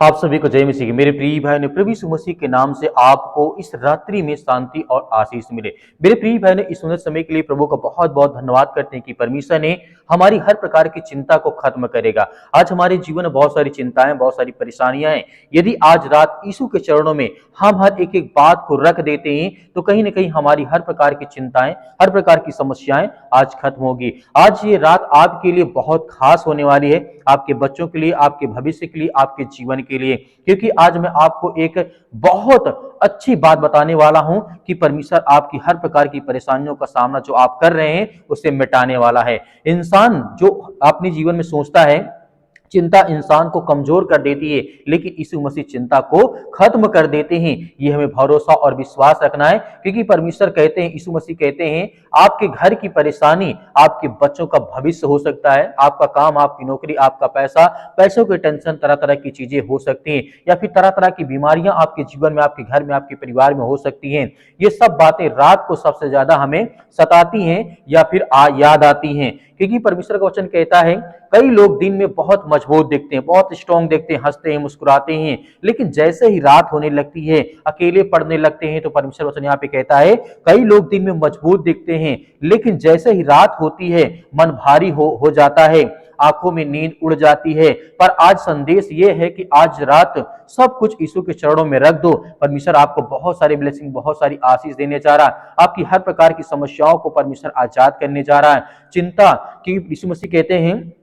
आप सभी को जय मसीह की। मेरे प्रिय भाई ने प्रभु यीशु मसीह के नाम से आपको इस रात्रि में शांति और आशीष मिले। मेरे प्रिय भाई ने इस सुंदर समय के लिए प्रभु का बहुत बहुत धन्यवाद करते हैं कि परमेश्वर ने हमारी हर प्रकार की चिंता को खत्म करेगा। आज हमारे जीवन में बहुत सारी चिंताएं, बहुत सारी परेशानियां हैं। यदि आज रात यीशु के चरणों में हम हर एक एक बात को रख देते हैं तो कहीं ना कहीं हमारी हर प्रकार की चिंताएं, हर प्रकार की समस्याएं आज खत्म होगी। आज ये रात आपके लिए बहुत खास होने वाली है, आपके बच्चों के लिए, आपके भविष्य के लिए, आपके जीवन के लिए, क्योंकि आज मैं आपको एक बहुत अच्छी बात बताने वाला हूं कि परमेश्वर आपकी हर प्रकार की परेशानियों का सामना जो आप कर रहे हैं उससे मिटाने वाला है। इंसान जो अपने जीवन में सोचता है, चिंता इंसान को कमजोर कर देती है, लेकिन यीशु मसीह चिंता को खत्म कर देते हैं। ये हमें भरोसा और विश्वास रखना है, क्योंकि परमेश्वर कहते हैं, यीशु मसीह कहते हैं, आपके घर की परेशानी आपके बच्चों का भविष्य हो सकता है। आपका काम, आपकी नौकरी, आपका पैसा, पैसों की टेंशन, तरह तरह की चीजें हो सकती हैं, या फिर तरह तरह की बीमारियां आपके जीवन में, आपके घर में, आपके परिवार में हो सकती हैं। ये सब बातें रात को सबसे ज्यादा हमें सताती हैं या फिर याद आती हैं, क्योंकि परमेश्वर का वचन कहता है, कई लोग दिन में बहुत मजबूत दिखते हैं, बहुत स्ट्रांग दिखते हैं, हंसते हैं, मुस्कुराते हैं, लेकिन जैसे ही रात होने लगती है, अकेले पड़ने लगते हैं, तो परमेश्वर वचन यहाँ पे कहता है, कई लोग दिन में मजबूत दिखते हैं, लेकिन जैसे ही रात होती है मन भारी हो जाता है, आंखों में नींद उड़ जाती है। पर आज संदेश ये है कि आज रात सब कुछ यीशु के चरणों में रख दो। परमेश्वर आपको बहुत सारी ब्लेसिंग, बहुत सारी आशीष देने जा रहा है। आपकी हर प्रकार की समस्याओं को परमेश्वर आजाद करने जा रहा है। चिंता की, यीशु मसीह कहते हैं,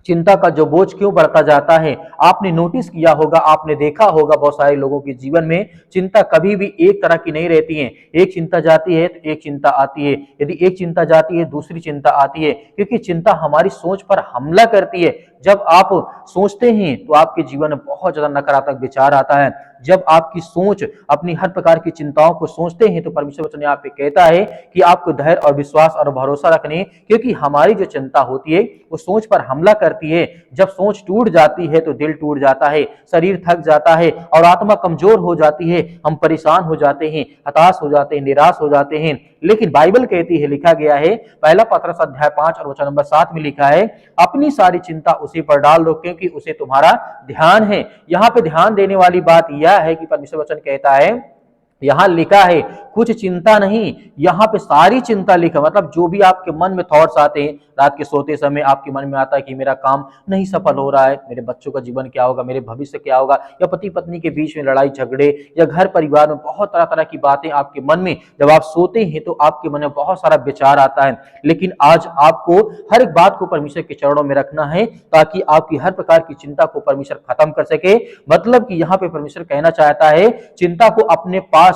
चिंता का जो बोझ क्यों बढ़ता जाता है। आपने नोटिस किया होगा, आपने देखा होगा, बहुत सारे लोगों के जीवन में चिंता कभी भी एक तरह की नहीं रहती है। एक चिंता जाती है तो एक चिंता आती है, यदि एक चिंता जाती है दूसरी चिंता आती है, क्योंकि चिंता हमारी सोच पर हमला करती है। जब आप सोचते हैं तो आपके जीवन में बहुत ज्यादा नकारात्मक विचार आता है। जब आपकी सोच अपनी हर प्रकार की चिंताओं को सोचते हैं तो परमेश्वर वचन यहाँ पे कहता है कि आपको धैर्य और विश्वास और भरोसा रखने, क्योंकि हमारी जो चिंता होती है वो सोच पर हमला करती है। जब सोच टूट जाती है तो दिल टूट जाता है, शरीर थक जाता है और आत्मा कमजोर हो जाती है। हम परेशान हो जाते हैं, हताश हो जाते हैं, निराश हो जाते हैं। लेकिन बाइबल कहती है, लिखा गया है, पहला पत्रस अध्याय 5 और वचन नंबर 7 में लिखा है, अपनी सारी चिंता उसी पर डाल दो क्योंकि उसे तुम्हारा ध्यान है। यहाँ पे ध्यान देने वाली बात यह है कि परमेश्वर वचन कहता है, यहां लिखा है कुछ चिंता नहीं, यहां पे सारी चिंता लिखा, मतलब जो भी आपके मन में थॉट्स आते हैं, रात के सोते समय आपके मन में आता है कि मेरा काम नहीं सफल हो रहा है, मेरे बच्चों का जीवन क्या होगा, मेरे भविष्य क्या होगा, या पति पत्नी के बीच में लड़ाई झगड़े, या घर परिवार में बहुत तरह तरह की बातें आपके मन में, जब आप सोते हैं तो आपके मन में बहुत सारा विचार आता है। लेकिन आज आपको हर एक बात को परमेश्वर के चरणों में रखना है, ताकि आपकी हर प्रकार की चिंता को परमेश्वर खत्म कर सके। मतलब कि यहाँ पे परमेश्वर कहना चाहता है, चिंता को अपने पास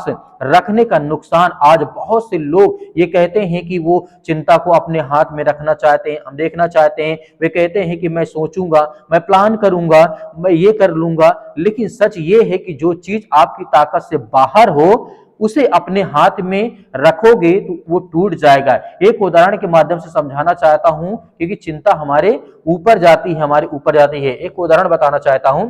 रखने का नुकसान, आज बहुत से लोग ये कहते हैं कि वो चिंता को अपने हाथ में रखना चाहते हैं, हम देखना चाहते हैं, वे कहते हैं कि मैं सोचूंगा, मैं प्लान करूंगा, मैं ये कर लूंगा। लेकिन सच ये है कि जो चीज आपकी ताकत से बाहर हो उसे अपने हाथ में रखोगे तो वो टूट जाएगा। एक उदाहरण के माध्यम से समझाना चाहता हूं, क्योंकि चिंता हमारे ऊपर जाती है, हमारे ऊपर जाती है। एक उदाहरण बताना चाहता हूं,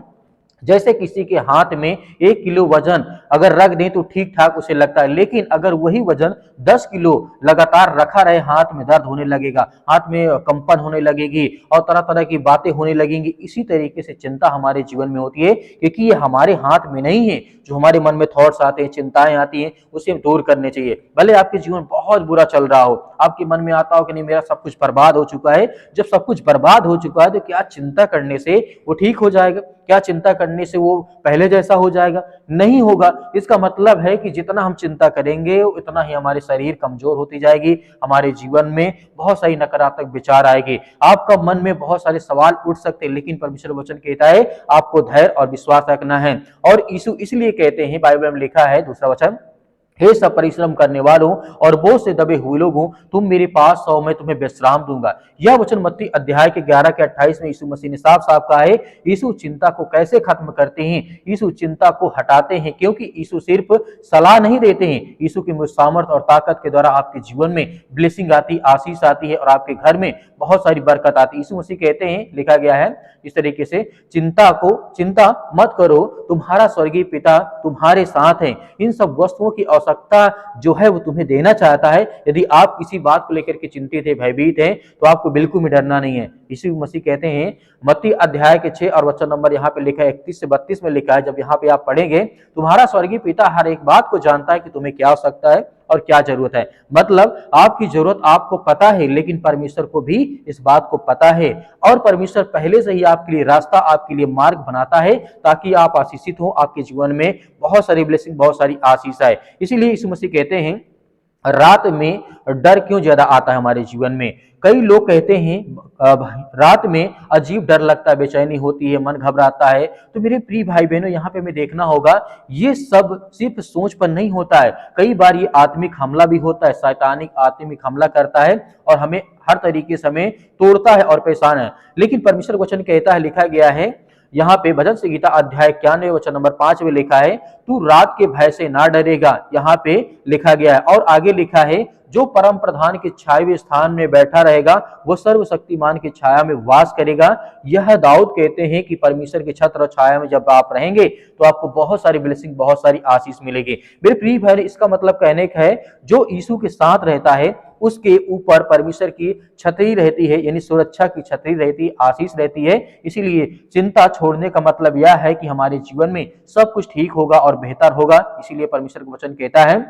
जैसे किसी के हाथ में 1 किलो वजन अगर रख दें तो ठीक ठाक उसे लगता है, लेकिन अगर वही वजन 10 किलो लगातार रखा रहे, हाथ में दर्द होने लगेगा, हाथ में कंपन होने लगेगी और तरह तरह की बातें होने लगेंगी। इसी तरीके से चिंता हमारे जीवन में होती है, क्योंकि ये हमारे हाथ में नहीं है। जो हमारे मन में थॉट्स आते हैं, चिंताएं आती हैं, उसे दूर करने चाहिए। भले आपके जीवन बहुत बुरा चल रहा हो, आपके मन में आता हो कि नहीं मेरा सब कुछ बर्बाद हो चुका है। जब सब कुछ बर्बाद हो चुका है तो क्या चिंता करने से वो ठीक हो जाएगा? क्या चिंता करने से वो पहले जैसा हो जाएगा? नहीं होगा। इसका मतलब है कि जितना हम चिंता करेंगे उतना ही हमारे शरीर कमजोर होती जाएगी, हमारे जीवन में बहुत सारी नकारात्मक विचार आएंगे, आपका मन में बहुत सारे सवाल उठ सकते हैं। लेकिन परमेश्वर वचन कहता है आपको धैर्य और विश्वास रखना है। और यीशु इसलिए कहते हैं, बाइबल में लिखा है दूसरा वचन, हे सब परिश्रम करने वालों और बोझ से दबे हुए लोगों, तुम मेरे पास आओ, मैं तुम्हें विश्राम दूंगा। यह वचन मत्ती अध्याय के 11 के 28 में यीशु मसीह ने साफ साफ कहा है। यीशु चिंता को कैसे खत्म करते हैं? यीशु चिंता को हटाते हैं, क्योंकि यीशु सिर्फ सलाह नहीं देते हैं, यीशु की सामर्थ और ताकत के द्वारा आपके जीवन में ब्लेसिंग आती, आशीष आती है और आपके घर में बहुत सारी बरकत आती है। यीशु मसीह कहते हैं, लिखा गया है इस तरीके से, चिंता मत करो तुम्हारा स्वर्गीय पिता तुम्हारे साथ है, इन सब वस्तुओं की आवश्यकता जो है वो तुम्हें देना चाहता है। यदि आप किसी बात को लेकर के चिंतित है, भयभीत है, तो आपको बिल्कुल भी डरना नहीं है। यीशु मसीह कहते हैं, मत्ती अध्याय के 6 और वचन नंबर यहाँ पे लिखा है 31 से 32 में लिखा है, जब यहाँ पे आप पढ़ेंगे, तुम्हारा स्वर्गीय पिता हर एक बात को जानता है कि तुम्हें क्या आवश्यकता है और क्या जरूरत है। मतलब आपकी जरूरत आपको पता है, लेकिन परमेश्वर को भी इस बात को पता है, और परमेश्वर पहले से ही आपके लिए रास्ता, आपके लिए मार्ग बनाता है, ताकि आप आशीषित हो, आपके जीवन में बहुत सारी ब्लेसिंग, बहुत सारी आशीष आए। इसीलिए यीशु मसीह कहते हैं, रात में डर क्यों ज्यादा आता है हमारे जीवन में। कई लोग कहते हैं रात में अजीब डर लगता है, बेचैनी होती है, मन घबराता है। तो मेरे प्रिय भाई बहनों, यहाँ पे हमें देखना होगा, ये सब सिर्फ सोच पर नहीं होता है, कई बार ये आत्मिक हमला भी होता है। शैतानिक आत्मिक हमला करता है और हमें हर तरीके से हमें तोड़ता है और परेशान है। लेकिन परमेश्वर वचन कहता है, लिखा गया है यहाँ पे भजन संहिता अध्याय 91 वचन नंबर 5 में लिखा है, तू रात के भय से ना डरेगा, यहाँ पे लिखा गया है। और आगे लिखा है, जो परम प्रधान के छाए स्थान में बैठा रहेगा, वो सर्वशक्तिमान की छाया में वास करेगा। यह दाऊद कहते हैं कि परमेश्वर की छत्र और छाया में जब आप रहेंगे तो आपको बहुत सारी ब्लेसिंग, बहुत सारी आशीष मिलेगी। मेरे प्रिय भाई, इसका मतलब कहने का है, जो यीशु के साथ रहता है उसके ऊपर परमेश्वर की छतरी रहती है, यानी सुरक्षा की छतरी रहती है, आशीष रहती है। इसीलिए चिंता छोड़ने का मतलब यह है कि हमारे जीवन में सब कुछ ठीक होगा और बेहतर होगा। इसीलिए परमेश्वर का वचन कहता है,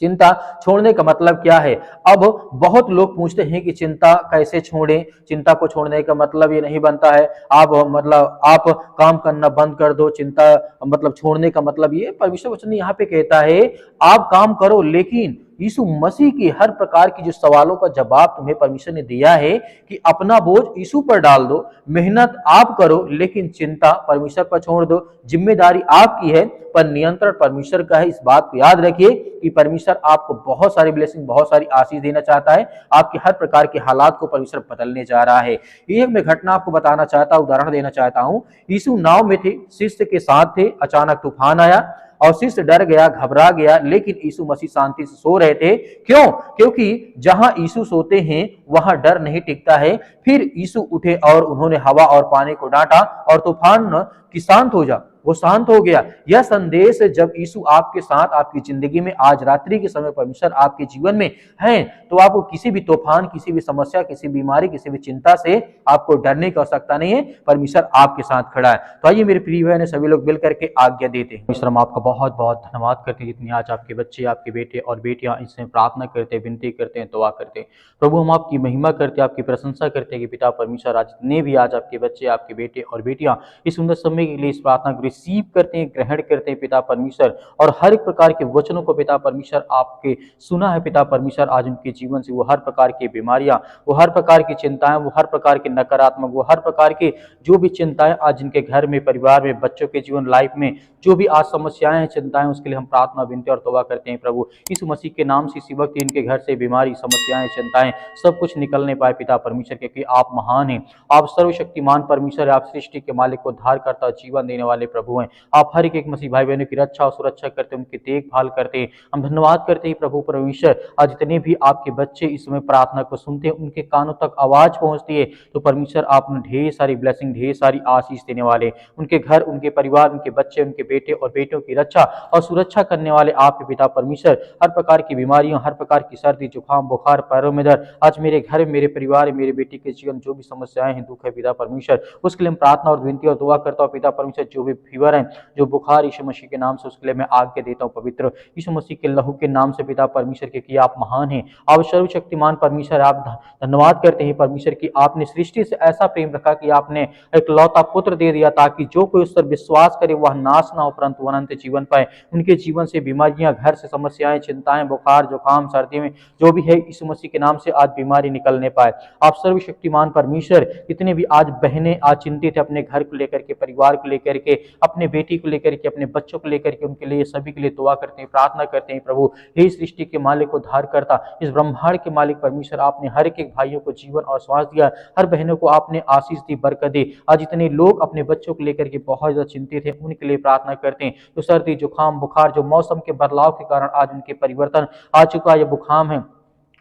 चिंता छोड़ने का मतलब क्या है। अब बहुत लोग पूछते हैं कि चिंता कैसे छोड़ें। चिंता को छोड़ने का मतलब ये नहीं बनता है आप काम करना बंद कर दो। चिंता मतलब छोड़ने का मतलब ये, परमेश्वर वचन यहाँ पे कहता है, आप काम करो, लेकिन यीशु मसीह की हर प्रकार की जो सवालों का जवाब तुम्हें परमेश्वर ने दिया है कि अपना बोझ यीशु पर डाल दो, मेहनत आप करो, लेकिन चिंता परमेश्वर पर छोड़ दो। जिम्मेदारी आपकी है, पर नियंत्रण परमेश्वर का है। इस बात को याद रखिए कि परमेश्वर आपको बहुत सारी ब्लेसिंग, बहुत सारी आशीष देना चाहता है। आपके हर प्रकार के हालात को परमेश्वर बदलने जा रहा है। एक मैं घटना आपको बताना चाहता हूं, उदाहरण देना चाहता हूं। यीशु नाव में थे, शिष्य के साथ थे, अचानक तूफान आया और शिष्य डर गया, घबरा गया, लेकिन यीशु मसीह शांति से सो रहे थे। क्यों? क्योंकि जहां यीशु सोते हैं वहां डर नहीं टिकता है। फिर यीशु उठे और उन्होंने हवा और पानी को डांटा और तूफान कि शांत हो जा, वो शांत हो गया। यह संदेश जब यीशु आपके साथ, आपकी जिंदगी में आज रात्रि के समय परमेश्वर आपके जीवन में है, तो आपको किसी भी तूफान, किसी भी समस्या, किसी बीमारी, किसी भी चिंता से आपको डरने की आवश्यकता नहीं है। परमेश्वर आपके साथ खड़ा है। तो आइए मेरे प्रिय बहन, सभी लोग मिलकर के आज्ञा देते हैं। परमेश्वर, हम आपका बहुत बहुत धन्यवाद करते हैं, जितनी आज आपके बच्चे, आपके बेटे और बेटियां इसमें प्रार्थना करते हैं, विनती करते हैं, दुआ करते हैं। प्रभु, हम आपकी महिमा करते हैं, आपकी प्रशंसा करते हैं कि पिता परमेश्वर, आज जितने भी आज आपके बच्चे, आपके बेटे और बेटियां इस सुंदर समय के लिए इस प्रार्थना को रिसीव करते हैं, ग्रहण करते हैं पिता परमेश्वर, और हर एक प्रकार के वचनों को पिता परमेश्वर आपके सुना है पिता परमेश्वर। आज उनके जीवन से वो हर प्रकार की बीमारियां, वो हर प्रकार की चिंताएं, वो हर प्रकार के नकारात्मक, वो हर प्रकार के जो भी चिंताएं आज इनके घर में, परिवार में, बच्चों के जीवन लाइफ में जो भी आज समस्याएं हैं, चिंताएं, उसके लिए हम प्रार्थना, विनती और तौबा करते हैं। प्रभु, इस मसीह के नाम से इसी वक्त इनके घर से बीमारी, समस्याएं, चिंताएं सब कुछ निकलने पाए पिता परमेश्वर, क्योंकि आप महान हैं, आप सर्वशक्तिमान परमेश्वर, आप सृष्टि के मालिक, उद्धार करता, जीवन देने वाले प्रभु हैं। आप हर एक मसीह भाई बहनों की रक्षा और सुरक्षा करते, उनकी देखभाल करते। हम धन्यवाद करते हैं प्रभु परमेश्वर, आज जितने भी आपके बच्चे इस समय प्रार्थना को सुनते हैं, उनके कानों तक आवाज पहुंचती है, तो परमेश्वर आप ढेर सारी ब्लेसिंग, ढेर सारी आशीष देने वाले, उनके घर, उनके परिवार, उनके बच्चे, उनके बेटे और बेटियों की रक्षा और सुरक्षा करने वाले आपके पिता परमेश्वर। हर प्रकार की बीमारियों, हर प्रकार की सर्दी, जुकाम, बुखार, पैरों में दर्द, आज मेरे घर, मेरे परिवार, मेरे बेटी के जीवन जो भी समस्याएं हैं, दुख है पिता परमेश्वर, उसके लिए हम प्रार्थना और विनती और दुआ करता हूँ पिता परमेश्वर। जो भी फीवर है, जो बुखार, यीशु मसीह के नाम से उसके लिए मैं आज्ञा देता हूँ पवित्र यीशु मसीह के लहू के नाम से पिता परमेश्वर के, कि आप महान हैं, आप सर्वशक्तिमान परमेश्वर। आप धन्यवाद करते हैं परमेश्वर की आपने सृष्टि से ऐसा प्रेम रखा कि आपने एक लौता पुत्र दे दिया, ताकि जो कोई उस पर विश्वास करे वह नाश ना हो परंतु अनंत जीवन पाए। उनके जीवन से बीमारियां, घर से समस्याएं, चिंताएं, बुखार, जुकाम, सर्दी में जो भी है, यीशु मसीह के नाम से आज बीमारी निकलने पाए। आप सर्वशक्तिमान परमेश्वर, जितने भी आज बहनें आज चिंतित है अपने घर को लेकर के, परिवार को लेकर के, अपने बेटी को लेकर के, अपने बच्चों को लेकर के, उनके लिए सभी के लिए दुआ करते हैं, प्रार्थना करते हैं। प्रभु, हे सृष्टि के मालिक, उद्धार करता, इस ब्रह्मांड के मालिक परमेश्वर, आपने हर एक भाइयों को जीवन और श्वास दिया, हर बहनों को आपने आशीष दी, बरकत दी। आज इतने लोग अपने बच्चों को लेकर के बहुत ज्यादा चिंतित है, उनके लिए प्रार्थना करते हैं। जो सर्दी, जुकाम, बुखार, जो मौसम के बदलाव के कारण आज उनके परिवर्तन आ चुका है, बुखार है,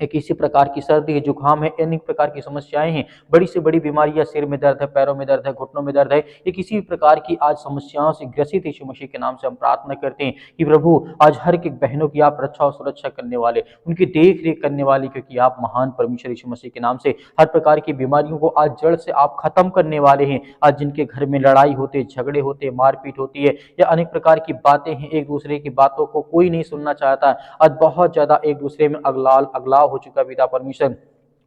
या किसी प्रकार की सर्दी है, जुकाम है, अनेक प्रकार की समस्याएं हैं, बड़ी से बड़ी बीमारियां, सिर में दर्द है, पैरों में दर्द है, घुटनों में दर्द है, ये किसी भी प्रकार की आज समस्याओं से ग्रसित यीशु मसीह के नाम से हम प्रार्थना करते हैं कि प्रभु आज हर एक बहनों की आप रक्षा और सुरक्षा करने वाले, उनकी देख रेख करने वाले, क्योंकि आप महान परमेश्वर यीशु मसीह के नाम से हर प्रकार की बीमारियों को आज जड़ से आप खत्म करने वाले हैं। आज जिनके घर में लड़ाई होते, झगड़े होते, मारपीट होती है या अनेक प्रकार की बातें हैं, एक दूसरे की बातों को कोई नहीं सुनना चाहता, आज बहुत ज्यादा एक दूसरे में अगलाव हो चुका पिता परमेश्वर,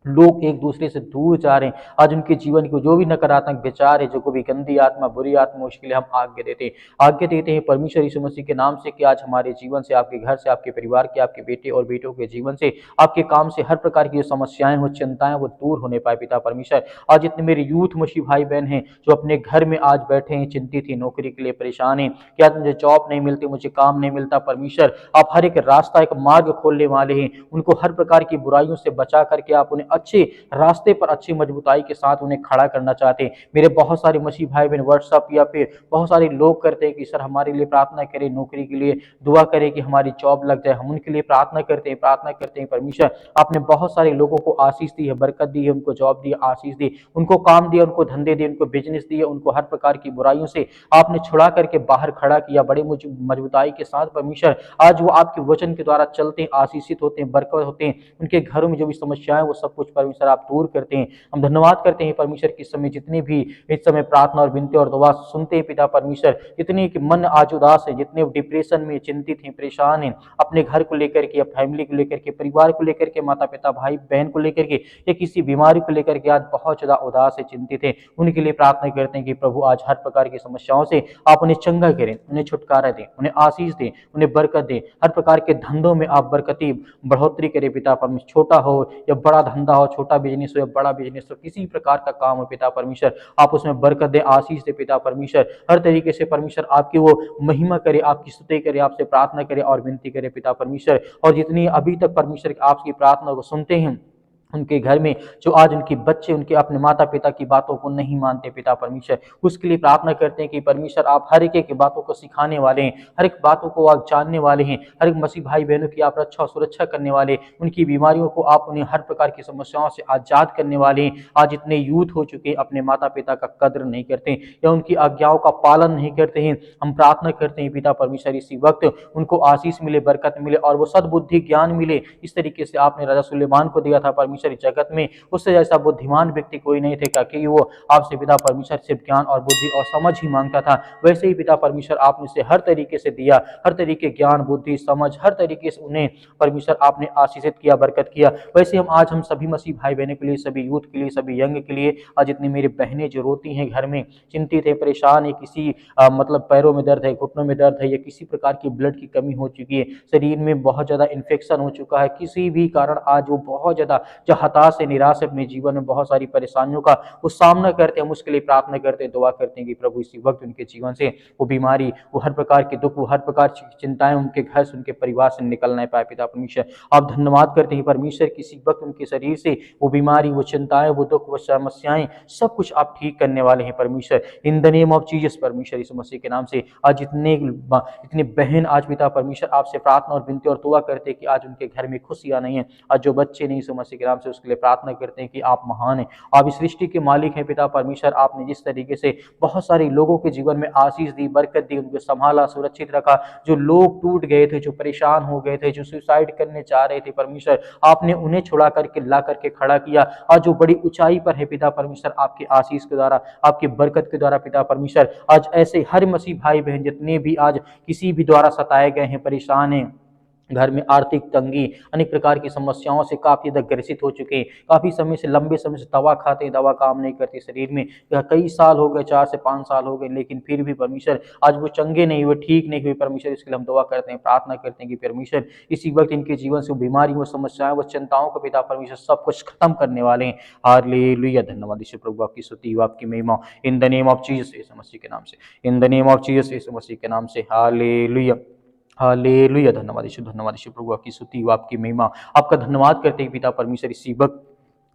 लोग एक दूसरे से दूर जा रहे हैं। आज उनके जीवन को जो भी नकारात्मक विचार है, जो कोई भी गंदी आत्मा, बुरी आत्मा, उसके लिए हम आज्ञा देते हैं परमेश्वर यीशु मसीह के नाम से कि आज हमारे जीवन से, आपके घर से, आपके परिवार के, आपके बेटे और बेटों के जीवन से, आपके काम से हर प्रकार की जो समस्याएं हो, चिंताएं, वो दूर होने पाए पिता परमेश्वर। आज जितने मेरे यूथ मसीह भाई बहन हैं जो अपने घर में आज बैठे हैं, चिंतित हैं, नौकरी के लिए परेशान हैं कि आज मुझे जॉब नहीं मिलती, मुझे काम नहीं मिलता, परमेश्वर आप हर एक रास्ता, एक मार्ग खोलने वाले हैं, उनको हर प्रकार की बुराइयों से बचा करके आप उन्हें अच्छे रास्ते पर अच्छी मजबूताई के साथ उन्हें खड़ा करना चाहते हैं। मेरे बहुत सारे मसीह भाई बहन व्हाट्सएप या फिर बहुत सारे लोग करते हैं कि सर हमारे लिए प्रार्थना करें, नौकरी के लिए दुआ करें कि हमारी जॉब लग जाए, हम उनके लिए प्रार्थना करते हैं परमेश्वर आपने बहुत सारे लोगों को आशीष दी है, बरकत दी है, उनको जॉब दी, आशीष दी, उनको काम दिया, उनको धंधे दिए, उनको बिजनेस दिए, उनको हर प्रकार की बुराइयों से आपने छुड़ा करके बाहर खड़ा किया बड़े मजबूताई के साथ परमेश्वर। आज वो आपके वचन के द्वारा चलते हैं, आशीषित होते हैं, बरकत होते हैं, उनके घरों में जो भी समस्याएं वो सब कुछ परमेश्वर आप दूर करते हैं। हम धन्यवाद करते हैं परमेश्वर कि इस समय जितने भी इस समय प्रार्थना और विनती और दुआ सुनते हैं पिता परमेश्वर, जितने कि मन आज उदास है, जितने डिप्रेशन में चिंतित हैं, परेशान हैं, अपने घर को लेकर के या फैमिली को लेकर के, परिवार को लेकर के, माता पिता भाई बहन को लेकर के या किसी बीमारी को लेकर के आज बहुत ज्यादा उदास है, चिंतित है, उनके लिए प्रार्थना करते हैं कि प्रभु आज हर प्रकार की समस्याओं से आप उन्हें चंगा करें, उन्हें छुटकारा दें, उन्हें आशीष दें, उन्हें बरकत दें, हर प्रकार के धंधों में आप बरकती बढ़ोतरी करें पिता परमेश्वर। छोटा हो या बड़ा धंधा हो, छोटा बिजनेस हो या बड़ा बिजनेस हो, किसी प्रकार का काम हो पिता परमेश्वर आप उसमें बरकत दे, आशीष दे पिता परमेश्वर। हर तरीके से परमेश्वर आपकी वो महिमा करे, आपकी स्तुति करे, आपसे प्रार्थना करे और विनती करे पिता परमेश्वर। और जितनी अभी तक परमेश्वर आपकी प्रार्थना को सुनते हैं, उनके घर में जो आज उनके बच्चे उनके अपने माता पिता की बातों को नहीं मानते पिता परमेश्वर, उसके लिए प्रार्थना करते हैं कि परमेश्वर आप हर एक बातों को सिखाने वाले हैं, हर एक बातों को आप जानने वाले हैं, हर एक मसीह भाई बहनों की आप रक्षा और सुरक्षा करने वाले, उनकी बीमारियों को आप उन्हें हर प्रकार की समस्याओं से आजाद करने वाले हैं। आज इतने यूथ हो चुके अपने माता पिता का कद्र नहीं करते या उनकी आज्ञाओं का पालन नहीं करते हैं। हम प्रार्थना करते हैं पिता परमेश्वर इसी वक्त उनको आशीष मिले, बरकत मिले और वो सद्बुद्धि ज्ञान मिले। इस तरीके से आपने राजा सुलेमान को दिया था परमेश्वर, जगत में उससे जैसा बुद्धिमान व्यक्ति कोई नहीं थे, क्योंकि वो आपसे पिता परमेश्वर से ज्ञान और बुद्धि और समझ ही मांगता था। वैसे ही पिता परमेश्वर आपने से हर तरीके से दिया, हर तरीके ज्ञान, बुद्धि, समझ, हर तरीके से उन्हें परमेश्वर आपने आशीषित किया, बरकत किया। वैसे हम सभी मसीह भाई बहनों के लिए, सभी यूथ के लिए, सभी यंग के लिए, आज जितनी मेरी बहनें जो रोती हैं घर में, चिंतित है, परेशान है, किसी मतलब पैरों में दर्द है, घुटनों में दर्द है या किसी प्रकार की ब्लड की कमी हो चुकी है, शरीर में बहुत ज्यादा इन्फेक्शन हो चुका है, किसी भी कारण आज वो बहुत ज्यादा जो हताश है, निराश है, अपने जीवन में बहुत सारी परेशानियों का वो सामना करते हैं, हम उसके लिए प्रार्थना करते हैं, दुआ करते हैं कि प्रभु इसी वक्त उनके जीवन से वो बीमारी, वो हर प्रकार के दुख, वो हर प्रकार की चिंताएं उनके घर से, उनके परिवार से निकल नहीं पाए पिता परमेश्वर। आप धन्यवाद करते हैं परमेश्वर किसी वक्त उनके शरीर से वो बीमारी, वो चिंताएं, वो दुख, वो समस्याएं सब कुछ आप ठीक करने वाले हैं परमेश्वर। इन द नेम ऑफ जीसस परमेश्वर यीशु मसीह के नाम से आज इतने बहन आज पिता परमेश्वर आपसे प्रार्थना और विनती और दुआ करते हैं कि आज उनके घर में खुशियां नहीं है, आज जो बच्चे नहीं यीशु मसीह के नाम से उसके लिए प्रार्थना करते हैं कि आप महान हैं, आप इस सृष्टि के मालिक हैं पिता परमेश्वर। आपने जिस तरीके से बहुत सारे लोगों के जीवन में आशीष दी, बरकत दी, उनको संभाला, सुरक्षित रखा, जो लोग टूट गए थे, जो परेशान हो गए थे, जो सुसाइड करने चाह रहे थे परमेश्वर, आपने उन्हें छुड़ा करके ला करके खड़ा किया। आज जो बड़ी ऊंचाई पर है पिता परमेश्वर, आपके आशीष के द्वारा, आपकी बरकत के द्वारा पिता परमेश्वर, आज ऐसे हर मसीह भाई बहन जितने भी आज किसी भी द्वारा सताए गए हैं, परेशान हैं, घर में आर्थिक तंगी, अनेक प्रकार की समस्याओं से काफी ज्यादा ग्रसित हो चुके हैं, काफी समय से, लंबे समय से दवा खाते हैं, दवा काम नहीं करती शरीर में, या कई साल हो गए, 4 से 5 साल हो गए, लेकिन फिर भी परमेश्वर आज वो चंगे नहीं हुए, ठीक नहीं हुए परमेश्वर। इसके लिए हम दुआ करते हैं, प्रार्थना करते हैं कि परमेश्वर इसी वक्त इनके जीवन से बीमारी, वो समस्याएं, वो चिंताओं को पिता परमेश्वर सब कुछ खत्म करने वाले हैं। हालेलुया, धन्यवाद यीशु प्रभु, आपकी स्तुति, आपकी महिमा in the name of Jesus Yeshu Masih के नाम से, in the name of Jesus Yeshu Masih के नाम से। हालेलुया, हालेलुया, धन्यवाद यीशु प्रभु, आपकी स्तुति, आपकी महिमा, आपका धन्यवाद करते हैं पिता परमेश्वर इसी वक्त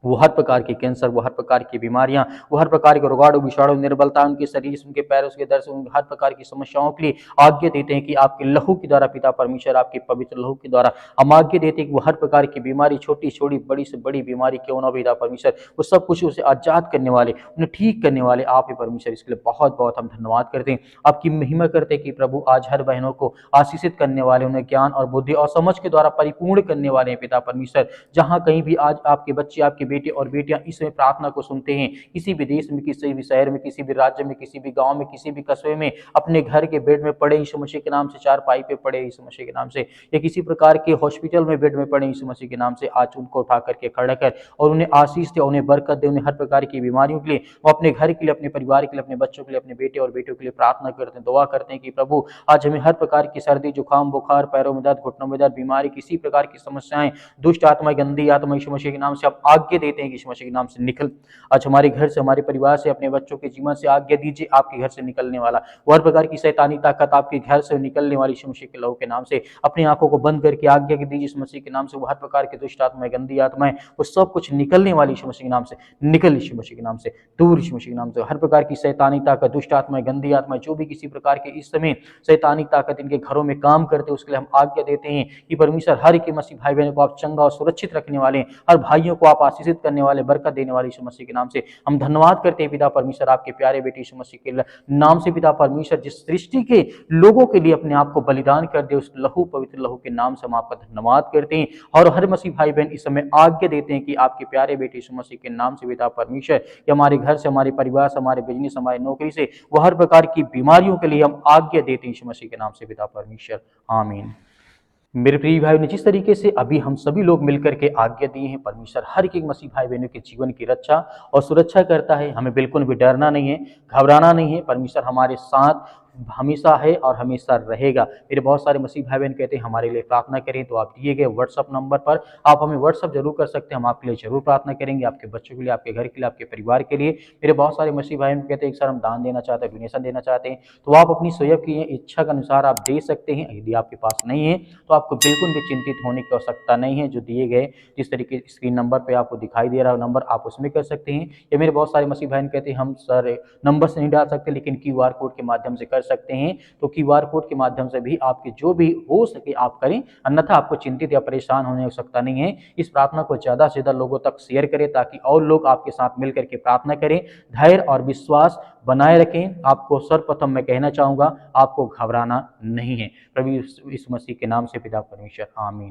वो हर प्रकार के कैंसर, वो हर प्रकार की बीमारियां, वो हर प्रकार के रोगाणु विषाणु निर्बलता उनके शरीर, उनके पैरों, उसके दर्द, हर प्रकार की समस्याओं के लिए आज्ञा देते हैं कि आपके लहू के द्वारा पिता परमेश्वर आपके पवित्र लहू के द्वारा हम आज्ञा देते हैं कि वो हर प्रकार की बीमारी, छोटी छोटी बड़ी से बड़ी बीमारी क्यों ना पिता परमेश्वर, वो सब कुछ उसे आजाद करने वाले, उन्हें ठीक करने वाले आप ही परमेश्वर। इसके लिए बहुत बहुत हम धन्यवाद करते हैं, आपकी महिमा करते हैं कि प्रभु आज हर बहनों को आशीषित करने वाले, उन्हें ज्ञान और बुद्धि और समझ के द्वारा परिपूर्ण करने वाले हैं पिता परमेश्वर। जहाँ कहीं भी आज आपके बच्चे, आपके बेटे और बेटियां इसमें प्रार्थना को सुनते हैं, किसी भी देश में, किसी भी शहर में, किसी भी राज्य में, किसी भी गांव में, किसी भी कस्बे में, अपने घर के बेड में पड़े यीशु मसीह के नाम से, चारपाई पे पड़े यीशु मसीह के नाम से, या किसी प्रकार के हॉस्पिटल में बेड में पड़े यीशु मसीह के नाम से, आज उनको उठा करके खड़ा कर और उन्हें आशीष दे, उन्हें बरकत दे, उन्हें हर प्रकार की बीमारियों के लिए, वो अपने घर के लिए, अपने परिवार के लिए, अपने बच्चों के लिए, अपने बेटे और बेटियों के लिए प्रार्थना करते हैं, दुआ करते हैं कि प्रभु आज हमें हर प्रकार की सर्दी, जुकाम, बुखार, पैरों में दर्द, घुटनों में दर्द, बीमारी, किसी प्रकार की समस्याएं, दुष्ट आत्मा, गंदी आत्मा यीशु मसीह के नाम से आप आज्ञा देते हैं कि यीशु मसीह के नाम से निकल। आज हमारे घर से, हमारे परिवार से, अपने बच्चों के जीवन से आज्ञा दीजिए, आपके घर से निकलने वाला वो हर प्रकार की शैतानी ताकत आपके घर से निकलने वाली यीशु मसीह के लहू के नाम से, अपनी आंखों को बंद करके आज्ञा दीजिए यीशु मसीह के नाम से, वो हर प्रकार के दुष्ट आत्माएं, गंदी आत्माएं, वो सब कुछ निकलने वाली यीशु मसीह के नाम से, निकल यीशु मसीह के नाम से, दूर यीशु मसीह के नाम से, हर प्रकार की शैतानी ताकत, दुष्ट आत्माएं, गंदी आत्माएं, जो भी किसी प्रकार के इस समय शैतानी ताकत इनके घरों में काम करते, उसके लिए हम आज्ञा देते हैं कि परमेश्वर हर एक मसीह भाई बहनों को आप चंगा और सुरक्षित रखने वाले, हर भाइयों को आप आशीषित करने वाले, बरकत देने वाले यीशु मसीह के नाम से हम धन्यवाद करते हैं पिता परमेश्वर, आपके प्यारे बेटे यीशु मसीह के नाम से पिता परमेश्वर, जिस सृष्टि के लोगों के लिए अपने आप को बलिदान कर दे, उस लहू, पवित्र लहू के नाम से हम आपका धन्यवाद करते हैं। और हर मसीह भाई बहन इस समय आज्ञा देते हैं कि आपके प्यारे बेटे यीशु मसीह के नाम से पिता परमेश्वर, कि हमारे घर से, हमारे परिवार से, हमारे बिजनेस, हमारी नौकरी से, वो हर प्रकार की बीमारियों के लिए हम आज्ञा देते हैं यीशु मसीह के नाम से पिता परमेश्वर, आमीन। मेरे प्रिय भाई ने जिस तरीके से अभी हम सभी लोग मिलकर के आज्ञा दिए हैं, परमेश्वर हर एक मसीह भाई बहनों के जीवन की रक्षा और सुरक्षा करता है, हमें बिल्कुल भी डरना नहीं है, घबराना नहीं है, परमेश्वर हमारे साथ हमेशा है और हमेशा रहेगा। मेरे बहुत सारे मसीह भाई बहन कहते हैं हमारे लिए प्रार्थना करें, तो आप दिए गए व्हाट्सअप नंबर पर आप हमें व्हाट्सअप जरूर कर सकते हैं, हम आपके लिए जरूर प्रार्थना करेंगे, आपके बच्चों के लिए, आपके घर के लिए, आपके परिवार के लिए। मेरे बहुत सारे मसीह भाई बहन कहते हैं सर हम दान देना चाहते हैं, डोनेशन देना चाहते हैं, तो आप अपनी स्वयं की इच्छा के अनुसार आप दे सकते हैं। यदि आपके पास नहीं है तो आपको बिल्कुल भी चिंतित होने की आवश्यकता नहीं है, जो दिए गए जिस तरीके स्क्रीन नंबर पे आपको दिखाई दे रहा है नंबर, आप उसमें कर सकते हैं। या मेरे बहुत सारे मसीह बहन कहते हैं हम सर नंबर से नहीं डाल सकते, लेकिन क्यूआर कोड के माध्यम से कर सकते हैं, तो क्यूआर कोड के माध्यम से भी आपके जो भी हो सके आप करें, अन्यथा आपको चिंतित या परेशान होने की आवश्यकता नहीं है। इस प्रार्थना को ज़्यादा से ज़्यादा लोगों तक शेयर करें, ताकि और लोग आपके साथ मिलकर के प्रार्थना करें, धैर्य और विश्वास बनाए रखें। आपको सर्वप्रथम मैं कहना चाहूँगा, आपको घबराना नहीं है। प्रभु यीशु मसीह के नाम से पिता परमेश्वर, आमीन।